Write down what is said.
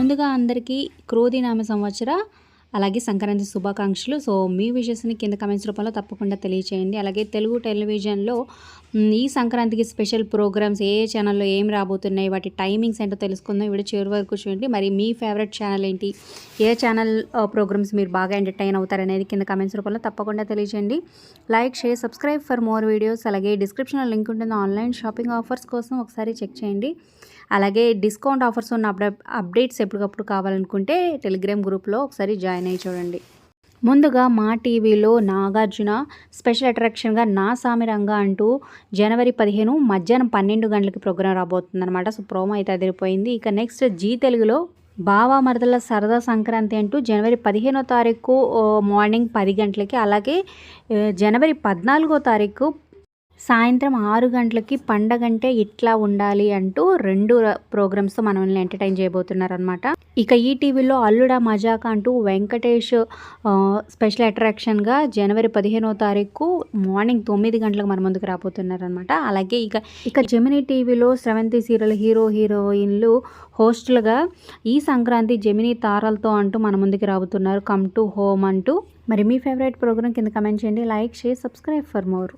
ముందుగా అందరికీ క్రోధి నామ సంవత్సర అలాగే సంక్రాంతి శుభాకాంక్షలు. సో మీ విషెస్ని కింద కమెంట్స్ రూపంలో తప్పకుండా తెలియచేయండి. అలాగే తెలుగు టెలివిజన్లో ఈ సంక్రాంతికి స్పెషల్ ప్రోగ్రామ్స్ ఏ ఛానల్లో ఏం రాబోతున్నాయి, వాటి టైమింగ్స్ ఏంటో తెలుసుకుందాం. వీడియో చివరి వరకు చూడండి. మరి మీ ఫేవరెట్ ఛానల్ ఏంటి, ఏ ఛానల్ ప్రోగ్రామ్స్ మీరు బాగా ఎంటర్టైన్ అవుతారనేది కింద కమెంట్స్ రూపంలో తప్పకుండా తెలియచేయండి. Like, share, subscribe for more videos. అలాగే డిస్క్రిప్షన్లో లింక్ ఉంటుంది. ఆన్లైన్ షాపింగ్ ఆఫర్స్ కోసం ఒకసారి చెక్ చేయండి. అలాగే డిస్కౌంట్ ఆఫర్స్ ఉన్న అప్డేట్స్ ఎప్పటికప్పుడు కావాలనుకుంటే టెలిగ్రామ్ గ్రూప్లో ఒకసారి జాయిన్ అయ్యి చూడండి. ముందుగా మా టీవీలో నాగార్జున స్పెషల్ అట్రాక్షన్గా నా సామిరంగా అంటూ జనవరి 15 మధ్యాహ్నం 12 గంటలకి ప్రోగ్రాం రాబోతుంది అనమాట. సో ప్రోమో అయితే అదిరిపోయింది. ఇక నెక్స్ట్ జీ తెలుగులో బావా మరదల సరదా సంక్రాంతి అంటూ జనవరి 15వ తారీఖు మార్నింగ్ 10 గంటలకి, అలాగే జనవరి 14వ తారీఖు సాయంత్రం 6 గంటలకి పండగంటే ఇట్లా ఉండాలి అంటూ 2 ప్రోగ్రామ్స్తో మనల్ని ఎంటర్టైన్ చేయబోతున్నారనమాట. ఇక ఈ టీవీలో అల్లుడా మజాకా అంటూ వెంకటేష్ స్పెషల్ అట్రాక్షన్గా జనవరి 15వ తారీఖు మార్నింగ్ 9 గంటలకు మన ముందుకు రాబోతున్నారనమాట. అలాగే ఇక జెమినీ టీవీలో స్రవంతి సీరియల్ హీరోయిన్లు హోస్టులుగా ఈ సంక్రాంతి జెమినీ తారలతో అంటూ మన ముందుకు రాబోతున్నారు. కమ్ టు హోమ్ అంటూ. మరి మీ ఫేవరెట్ ప్రోగ్రామ్ కింద కమెంట్ చేయండి. Like, share, subscribe for more.